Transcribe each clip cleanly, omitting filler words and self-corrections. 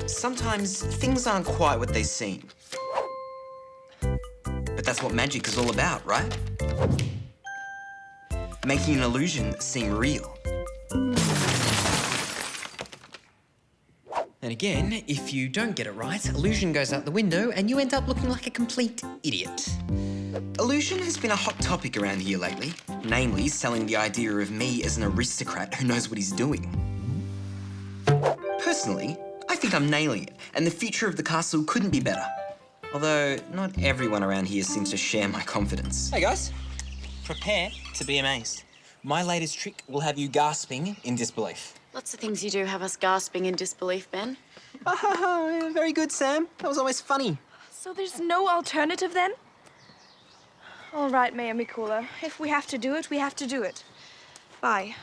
Sometimes things aren't quite what they seem. But that's what magic is all about, right? Making an illusion seem real. And again, if you don't get it right, illusion goes out the window and you end up looking like a complete idiot. Illusion has been a hot topic around here lately, namely selling the idea of me as an aristocrat who knows what he's doing. Personally, I think I'm nailing it, and the future of the castle couldn't be better. Although, not everyone around here seems to share my confidence. Hey guys, prepare to be amazed. My latest trick will have you gasping in disbelief. Lots of things you do have us gasping in disbelief, Ben. Oh, very good, Sam. That was always funny. So there's no alternative then? All right, Mayor Mikula. If we have to do it, we have to do it. Bye.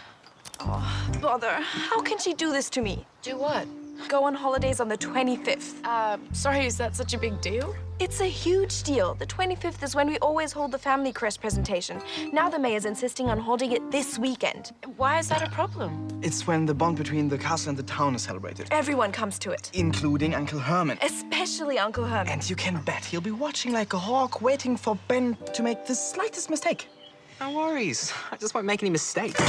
Oh, bother. How can she do this to me? Do what? Go on holidays on the 25th. Sorry, is that such a big deal? It's a huge deal. The 25th is when we always hold the family crest presentation. Now the mayor's insisting on holding it this weekend. Why is that a problem? It's when the bond between the castle and the town is celebrated. Everyone comes to it. Including Uncle Herman. Especially Uncle Herman. And you can bet he'll be watching like a hawk, waiting for Ben to make the slightest mistake. No worries. I just won't make any mistakes.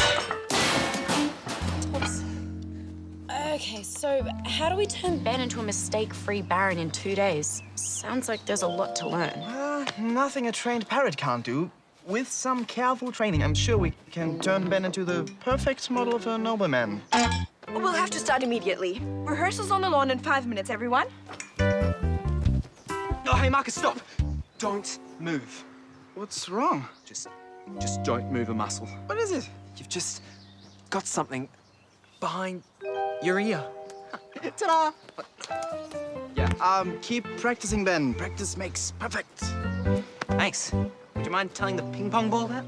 Okay, so how do we turn Ben into a mistake-free Baron in 2 days? Sounds like there's a lot to learn. Nothing a trained parrot can't do. With some careful training, I'm sure we can turn Ben into the perfect model of a nobleman. We'll have to start immediately. Rehearsals on the lawn in 5 minutes, everyone. Oh, hey, Marcus, stop. Don't move. What's wrong? Just don't move a muscle. What is it? You've just got something behind your ear. Ta-da! Yeah, keep practicing, Ben. Practice makes perfect. Thanks. Would you mind telling the ping pong ball that?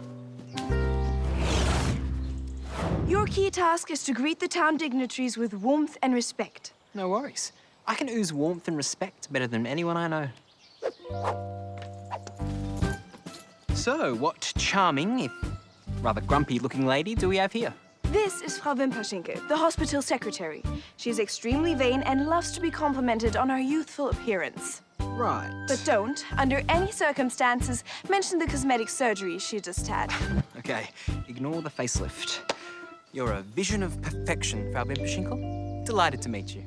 Your key task is to greet the town dignitaries with warmth and respect. No worries. I can ooze warmth and respect better than anyone I know. So, what charming, if rather grumpy-looking lady do we have here? This is Frau Wimperschinkel, the hospital secretary. She's extremely vain and loves to be complimented on her youthful appearance. Right. But don't, under any circumstances, mention the cosmetic surgery she just had. Okay, ignore the facelift. You're a vision of perfection, Frau Wimperschinkel. Delighted to meet you.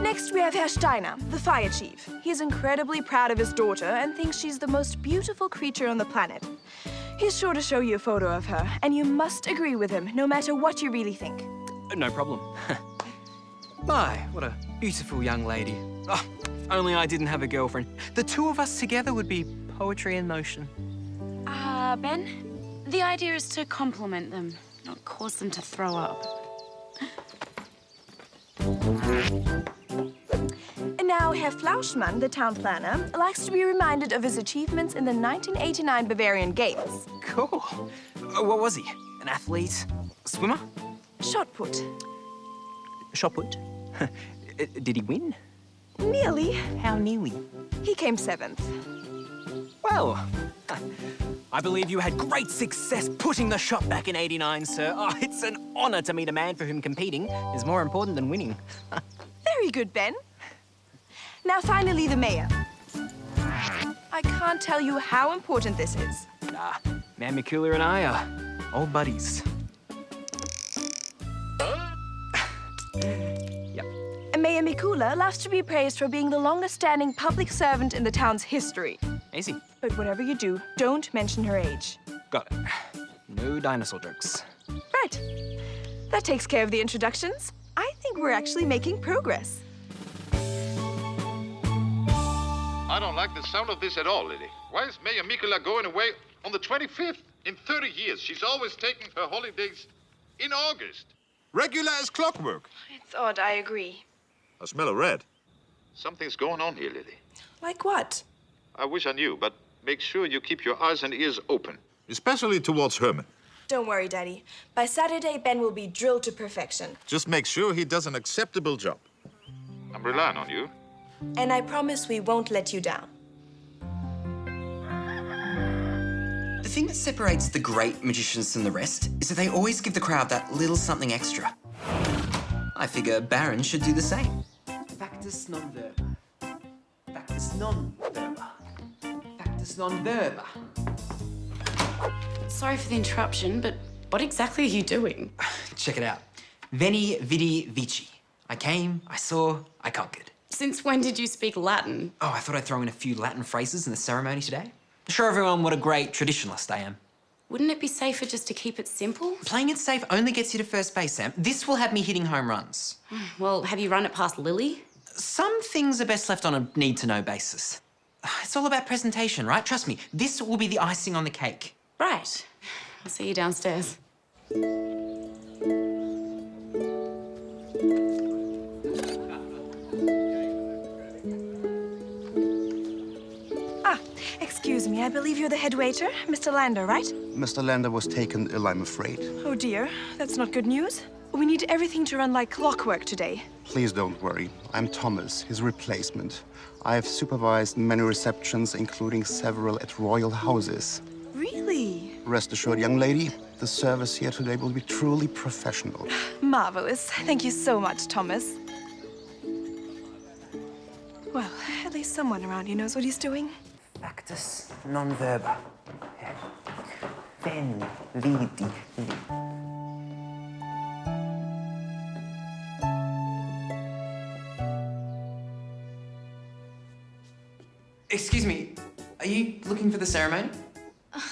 Next, we have Herr Steiner, the fire chief. He's incredibly proud of his daughter and thinks she's the most beautiful creature on the planet. He's sure to show you a photo of her, and you must agree with him, no matter what you really think. No problem. My, what a beautiful young lady. Oh, if only I didn't have a girlfriend. The two of us together would be poetry in motion. Ben, the idea is to compliment them, not cause them to throw up. And now, Herr Flauschmann, the town planner, likes to be reminded of his achievements in the 1989 Bavarian Games. Cool. What was he? An athlete? A swimmer? Shot put. Shot put? Did he win? Nearly. How nearly? He came 7th. Well, I believe you had great success putting the shot back in '89, sir. Oh, it's an honor to meet a man for whom competing is more important than winning. Very good, Ben. Now, finally, the mayor. I can't tell you how important this is. Man Mikula and I are old buddies. Yep. And Mayor Mikula loves to be praised for being the longest-standing public servant in the town's history. Easy. But whatever you do, don't mention her age. Got it. No dinosaur jokes. Right. That takes care of the introductions. I think we're actually making progress. I don't like the sound of this at all, Lily. Why is Mayor Mikula going away on the 25th? In 30 years, she's always taking her holidays in August. Regular as clockwork. It's odd, I agree. I smell a rat. Something's going on here, Lily. Like what? I wish I knew, but make sure you keep your eyes and ears open. Especially towards Herman. Don't worry, Daddy. By Saturday, Ben will be drilled to perfection. Just make sure he does an acceptable job. I'm relying on you. And I promise we won't let you down. The thing that separates the great magicians from the rest is that they always give the crowd that little something extra. I figure Baron should do the same. Factus non verba. Factus non verba. Factus non verba. Sorry for the interruption, but what exactly are you doing? Check it out. Veni, vidi, vici. I came, I saw, I conquered. Since when did you speak Latin? Oh, I thought I'd throw in a few Latin phrases in the ceremony today. Show everyone what a great traditionalist I am. Wouldn't it be safer just to keep it simple? Playing it safe only gets you to first base, Sam. This will have me hitting home runs. Well, have you run it past Lily? Some things are best left on a need-to-know basis. It's all about presentation, right? Trust me, this will be the icing on the cake. Right. I'll see you downstairs. Excuse me, I believe you're the head waiter, Mr. Lander, right? Mr. Lander was taken ill, I'm afraid. Oh dear, that's not good news. We need everything to run like clockwork today. Please don't worry. I'm Thomas, his replacement. I've supervised many receptions, including several at royal houses. Really? Rest assured, young lady, the service here today will be truly professional. Marvelous. Thank you so much, Thomas. Well, at least someone around here knows what he's doing. Factus non verba. Veni, vidi, vici. Excuse me, are you looking for the ceremony?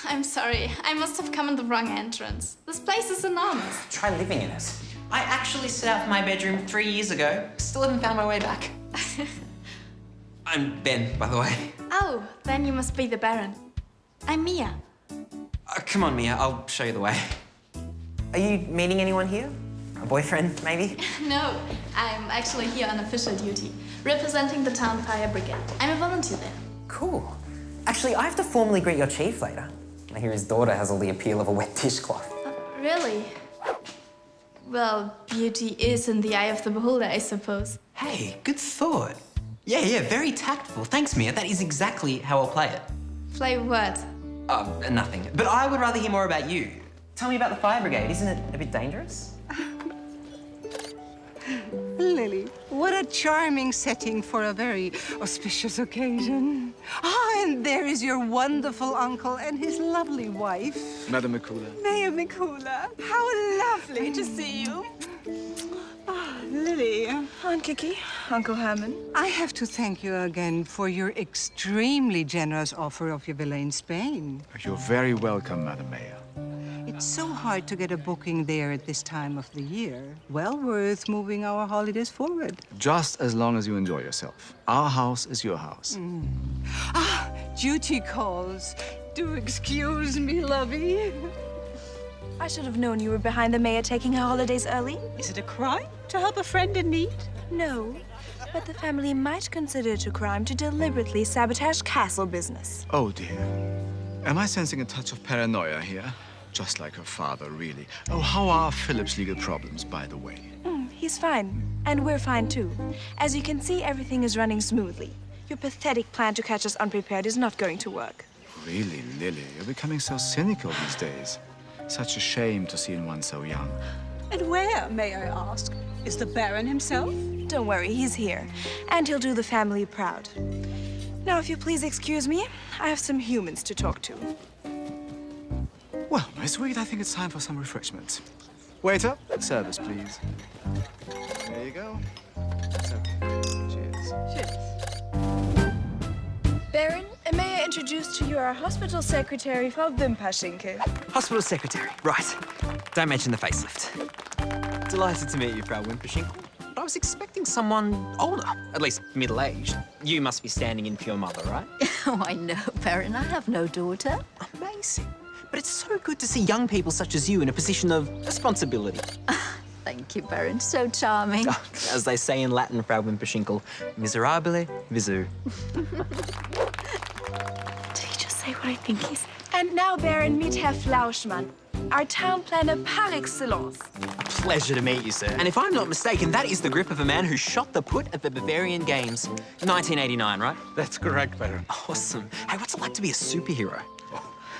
I'm sorry. I must have come in the wrong entrance. This place is enormous. Try living in it. I actually set out for my bedroom 3 years ago. Still haven't found my way back. I'm Ben, by the way. Oh, then you must be the Baron. I'm Mia. Come on, Mia, I'll show you the way. Are you meeting anyone here? A boyfriend, maybe? No, I'm actually here on official duty, representing the town fire brigade. I'm a volunteer there. Cool. Actually, I have to formally greet your chief later. I hear his daughter has all the appeal of a wet dishcloth. Really? Well, beauty is in the eye of the beholder, I suppose. Hey, good thought. Yeah, very tactful. Thanks, Mia. That is exactly how I'll play it. Play what? Nothing. But I would rather hear more about you. Tell me about the fire brigade. Isn't it a bit dangerous? Lily, what a charming setting for a very auspicious occasion. Ah, and there is your wonderful uncle and his lovely wife. Madam Mikula. Mayor Mikula, how lovely to see you. Ah, Lily, Aunt Kiki, Uncle Herman. I have to thank you again for your extremely generous offer of your villa in Spain. You're very welcome, Madam Mayor. It's so hard to get a booking there at this time of the year. Well worth moving our holidays forward. Just as long as you enjoy yourself. Our house is your house. Ah, duty calls. Do excuse me, lovey. I should have known you were behind the mayor taking her holidays early. Is it a crime to help a friend in need? No, but the family might consider it a crime to deliberately sabotage castle business. Oh, dear. Am I sensing a touch of paranoia here? Just like her father, really. Oh, how are Philip's legal problems, by the way? He's fine, and we're fine too. As you can see, everything is running smoothly. Your pathetic plan to catch us unprepared is not going to work. Really, Lily, you're becoming so cynical these days. Such a shame to see in one so young. And where, may I ask? Is the Baron himself? Don't worry, he's here, and he'll do the family proud. Now, if you please excuse me, I have some humans to talk to. Well, my sweet, I think it's time for some refreshments. Waiter, service, please. There you go. That's okay. Cheers. Cheers. Baron, may I introduce to you our hospital secretary, Frau Wimperschinkel. Hospital secretary, right. Don't mention the facelift. Delighted to meet you, Frau Wimperschinkel. But I was expecting someone older, at least middle-aged. You must be standing in for your mother, right? Oh, I know, Baron. I have no daughter. Amazing. But it's so good to see young people such as you in a position of responsibility. Thank you, Baron. So charming. As they say in Latin, Frau Wimperschinkel, miserabile visu. Did he just say what I think he said? And now, Baron, meet Herr Flauschmann, our town planner par excellence. A pleasure to meet you, sir. And if I'm not mistaken, that is the grip of a man who shot the put at the Bavarian Games. 1989, right? That's correct, Baron. Awesome. Hey, what's it like to be a superhero?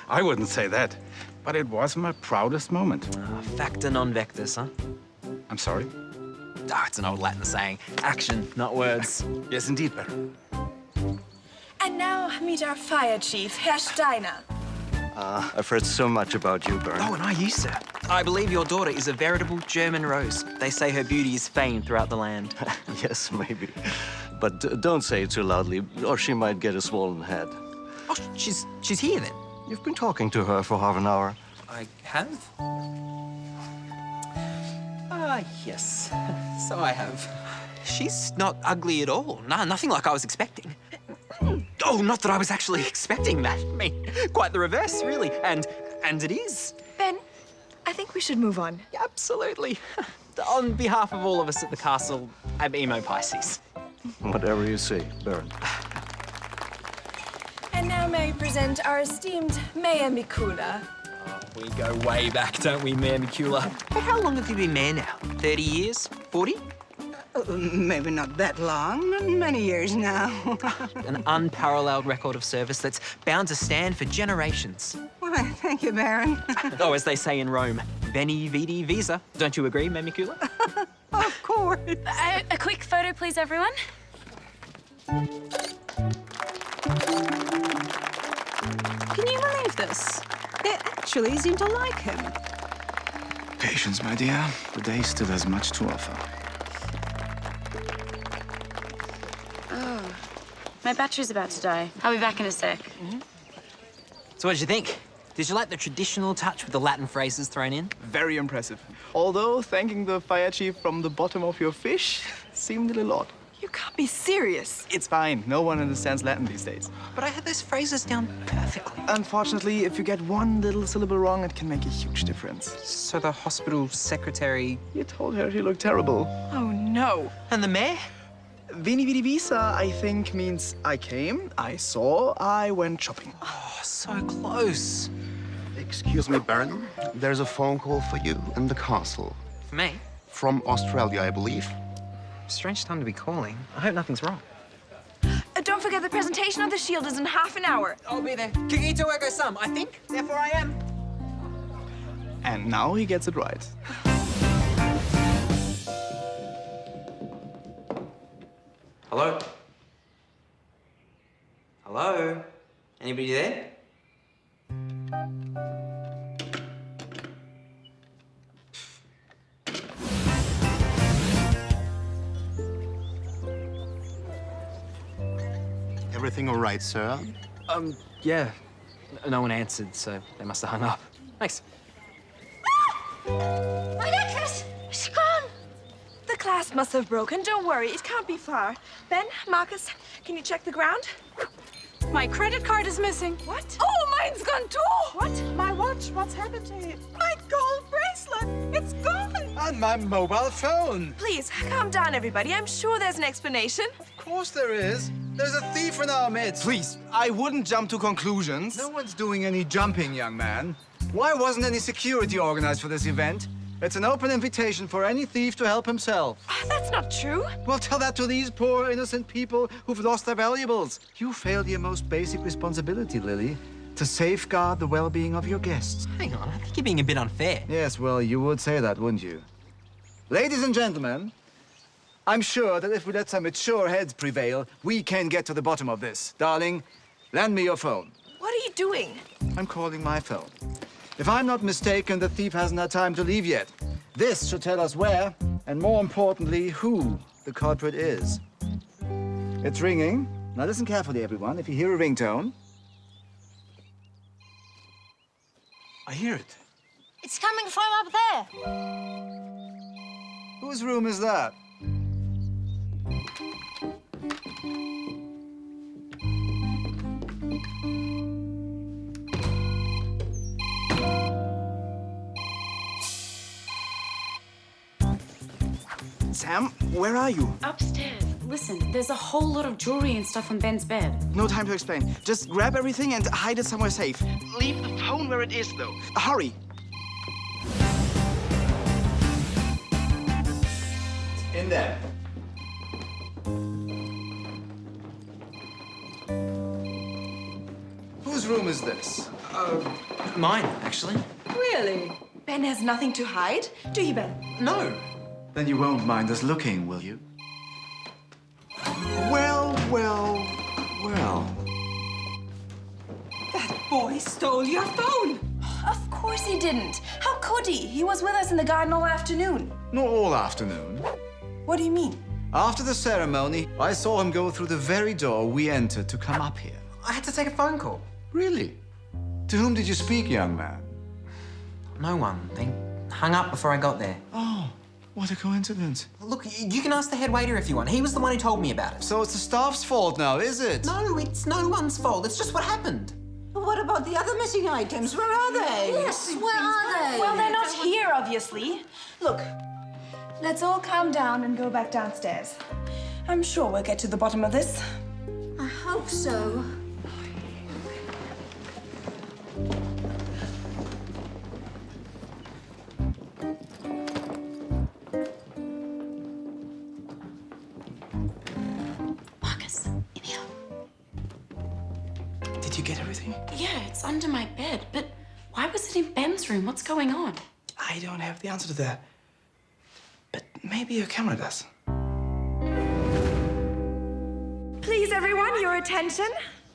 I wouldn't say that, but it was my proudest moment. Factor non vectus, huh? I'm sorry? Oh, it's an old Latin saying. Action, not words. Yes, indeed, Baron. And now meet our fire chief, Herr Steiner. I've heard so much about you, Baron. Oh, and are you, sir? I believe your daughter is a veritable German rose. They say her beauty is famed throughout the land. Yes, maybe. But don't say it too loudly, or she might get a swollen head. Oh, she's here then? You've been talking to her for half an hour. I have? Yes. So I have. She's not ugly at all. No, nothing like I was expecting. Oh, not that I was actually expecting that. I mean, quite the reverse, really. And it is. Ben, I think we should move on. Absolutely. On behalf of all of us at the castle, I'm Emo Pisces. Whatever you say, Baron. And now may I present our esteemed Mayor Mikula. We go way back, don't we, Mayor Mikula? But how long have you been mayor now? 30 years? 40? Maybe not that long, many years now. An unparalleled record of service that's bound to stand for generations. Why, thank you, Baron. Oh, as they say in Rome, Veni, Vidi, Visa. Don't you agree, Mayor Mikula? Of course. A quick photo, please, everyone. Can you believe this? They actually seem to like him. Patience, my dear. The day still has much to offer. Oh, my battery's about to die. I'll be back in a sec. So what did you think? Did you like the traditional touch with the Latin phrases thrown in? Very impressive. Although thanking the fire chief from the bottom of your fish seemed a little odd. You can't be serious. It's fine. No one understands Latin these days. But I had those phrases down perfectly. Unfortunately, if you get one little syllable wrong, it can make a huge difference. So the hospital secretary... You told her she looked terrible. Oh, no. And the mayor? Veni Vidi Visa, I think, means I came, I saw, I went shopping. Oh, so close. Excuse me, Baron. There's a phone call for you in the castle. For me? From Australia, I believe. Strange time to be calling. I hope nothing's wrong. Don't forget the presentation of the shield is in half an hour. I'll be there. Kigito ergo sum, I think. Therefore I am. And now he gets it right. Hello? Hello? Anybody there? Everything all right, sir? Yeah. No one answered, so they must have hung up. Thanks. My necklace! She's gone! The clasp must have broken. Don't worry, it can't be far. Ben, Marcus, can you check the ground? My credit card is missing. What? Oh, mine's gone too! What? My watch? What's happened to it? My gold bracelet! It's gone! And my mobile phone. Please, calm down, everybody. I'm sure there's an explanation. Of course there is. There's a thief in our midst. Please, I wouldn't jump to conclusions. No one's doing any jumping, young man. Why wasn't any security organized for this event? It's an open invitation for any thief to help himself. Oh, that's not true. Well, tell that to these poor, innocent people who've lost their valuables. You failed your most basic responsibility, Lily, to safeguard the well-being of your guests. Hang on, I think you're being a bit unfair. Yes, well, you would say that, wouldn't you? Ladies and gentlemen, I'm sure that if we let some mature heads prevail, we can get to the bottom of this. Darling, lend me your phone. What are you doing? I'm calling my phone. If I'm not mistaken, the thief hasn't had time to leave yet. This should tell us where, and more importantly, who the culprit is. It's ringing. Now listen carefully, everyone. If you hear a ringtone... I hear it. It's coming from up there. Whose room is that? Sam, where are you? Upstairs. Listen, there's a whole lot of jewelry and stuff on Ben's bed. No time to explain. Just grab everything and hide it somewhere safe. Leave the phone where it is, though. Hurry. In there. Whose room is this? Mine, actually. Really? Ben has nothing to hide? Do you, Ben? No. Then you won't mind us looking, will you? Well, well, well. That boy stole your phone. Of course he didn't. How could he? He was with us in the garden all afternoon. Not all afternoon. What do you mean? After the ceremony, I saw him go through the very door we entered to come up here. I had to take a phone call. Really? To whom did you speak, young man? No one. They hung up before I got there. Oh, what a coincidence. Look, you can ask the head waiter if you want. He was the one who told me about it. So it's the staff's fault now, is it? No, it's no one's fault. It's just what happened. What about the other missing items? Where are they? Yes, where are they? Well, they're not here, obviously. Look, let's all calm down and go back downstairs. I'm sure we'll get to the bottom of this. I hope so. Marcus, in here. Did you get everything? Yeah, it's under my bed, but why was it in Ben's room? What's going on? I don't have the answer to that. But maybe your camera does. Please, everyone, your attention.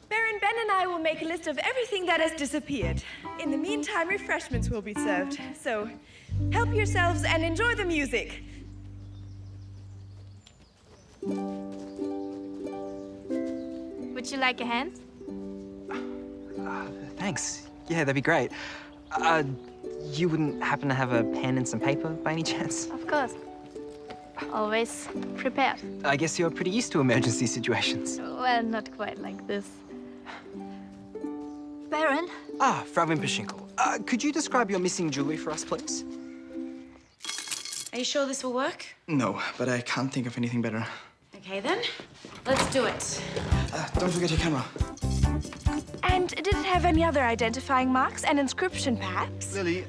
Baron Ben and I will make a list of everything that has disappeared. In the meantime, refreshments will be served. So, help yourselves and enjoy the music. Would you like a hand? Thanks. Yeah, that'd be great. You wouldn't happen to have a pen and some paper by any chance? Of course. Always prepared. I guess you're pretty used to emergency situations. Well, not quite like this. Baron? Ah, Frau Wimperschinkel. Could you describe your missing jewelry for us, please? Are you sure this will work? No, but I can't think of anything better. Okay, then. Let's do it. Don't forget your camera. And did it have any other identifying marks? An inscription, perhaps? Lily,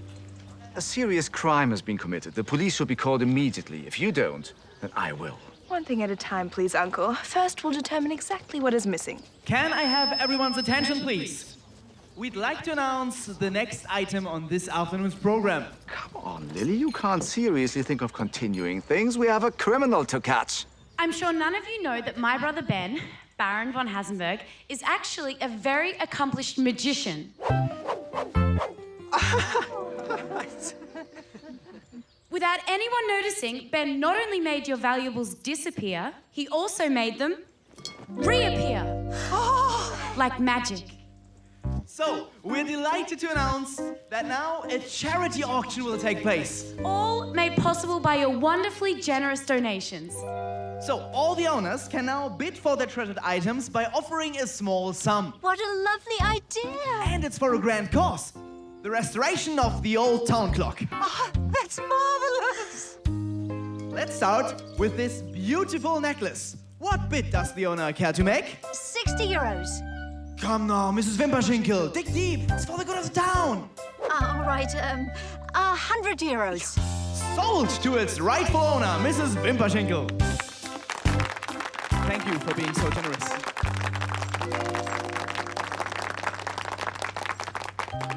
a serious crime has been committed. The police should be called immediately. If you don't, then I will. One thing at a time, please, Uncle. First, we'll determine exactly what is missing. Can I have everyone's attention, please? We'd like to announce the next item on this afternoon's program. Come on, Lily, you can't seriously think of continuing things. We have a criminal to catch. I'm sure none of you know that my brother Ben, Baron von Hasenberg, is actually a very accomplished magician. Without anyone noticing, Ben not only made your valuables disappear, he also made them reappear. Like magic. So, we're delighted to announce that now a charity auction will take place. All made possible by your wonderfully generous donations. So, all the owners can now bid for their treasured items by offering a small sum. What a lovely idea. And it's for a grand cause. The restoration of the old town clock. Oh, that's marvelous. Let's start with this beautiful necklace. What bid does the owner care to make? 60 euros. Come now, Mrs. Wimperschinkel, dig deep. It's for the good of the town. All right, 100 euros. Sold to its rightful owner, Mrs. Wimperschinkel. Thank you for being so generous.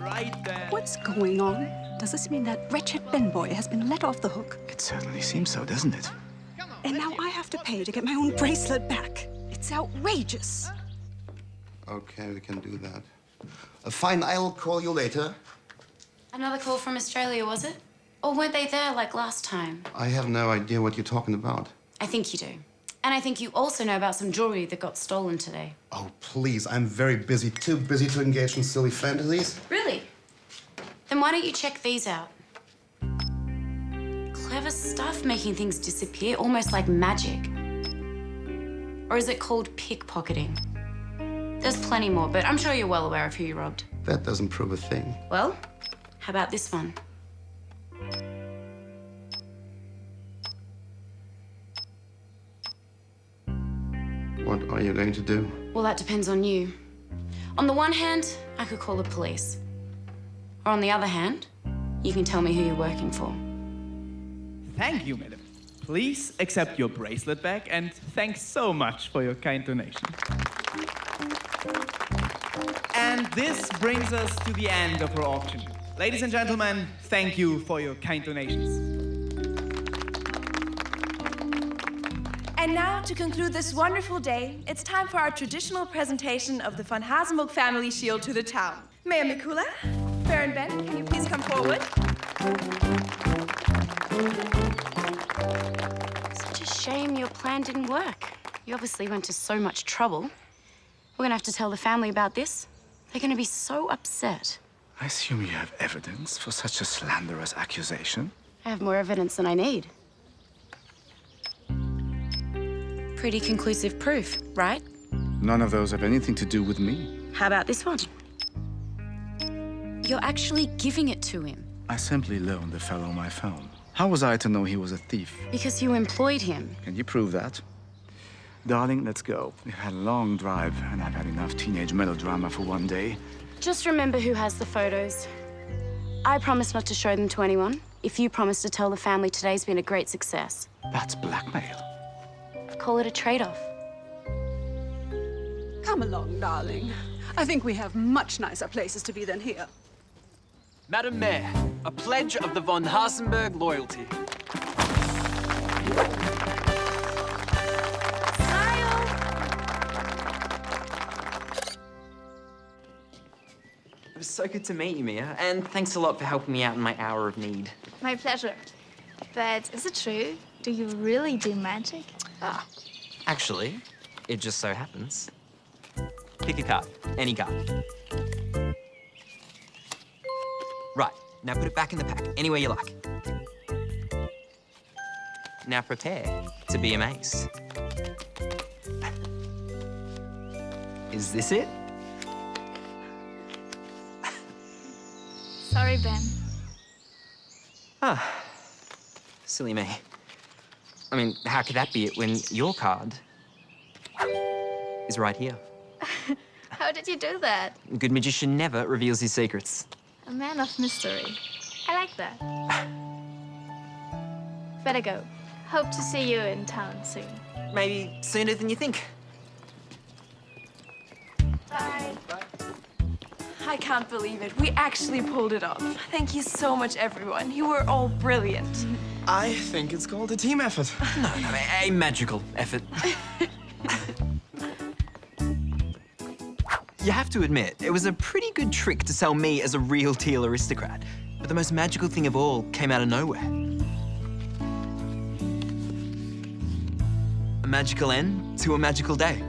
Right there. What's going on? Does this mean that wretched Ben boy has been let off the hook? It certainly seems so, doesn't it? And now I have to pay to get my own bracelet back. It's outrageous. Okay, we can do that. Fine, I'll call you later. Another call from Australia, was it? Or weren't they there like last time? I have no idea what you're talking about. I think you do. And I think you also know about some jewelry that got stolen today. Oh, please, I'm very busy. Too busy to engage in silly fantasies. Really? Then why don't you check these out? Clever stuff making things disappear, almost like magic. Or is it called pickpocketing? There's plenty more, but I'm sure you're well aware of who you robbed. That doesn't prove a thing. Well, how about this one? What are you going to do? Well, that depends on you. On the one hand, I could call the police. Or on the other hand, you can tell me who you're working for. Thank you, madam. Please accept your bracelet back, and thanks so much for your kind donation. And this brings us to the end of our auction. Ladies and gentlemen, thank you for your kind donations. And now, to conclude this wonderful day, it's time for our traditional presentation of the Van Hazenburg family shield to the town. Mayor Mikula, Baron Ben, can you please come forward? Such a shame your plan didn't work. You obviously went to so much trouble. We're gonna have to tell the family about this. They're gonna be so upset. I assume you have evidence for such a slanderous accusation? I have more evidence than I need. Pretty conclusive proof, right? None of those have anything to do with me. How about this one? You're actually giving it to him. I simply loaned the fellow my phone. How was I to know he was a thief? Because you employed him. Can you prove that? Darling, let's go. We've had a long drive, and I've had enough teenage melodrama for one day. Just remember who has the photos. I promise not to show them to anyone. If you promise to tell the family today's been a great success. That's blackmail. Call it a trade-off. Come along, darling. I think we have much nicer places to be than here. Madam Mayor, a pledge of the von Hasenberg loyalty. It was so good to meet you, Mia, and thanks a lot for helping me out in my hour of need. My pleasure. But is it true? Do you really do magic? Actually, it just so happens. Pick a card, any card. Right, now put it back in the pack, any way you like. Now prepare to be amazed. Is this it? Sorry, Ben. Silly me. I mean, how could that be it when your card is right here? How did you do that? A good magician never reveals his secrets. A man of mystery. I like that. Better go. Hope to see you in town soon. Maybe sooner than you think. Bye. I can't believe it. We actually pulled it off. Thank you so much, everyone. You were all brilliant. I think it's called a team effort. No, a magical effort. You have to admit, it was a pretty good trick to sell me as a real teal aristocrat. But the most magical thing of all came out of nowhere. A magical end to a magical day.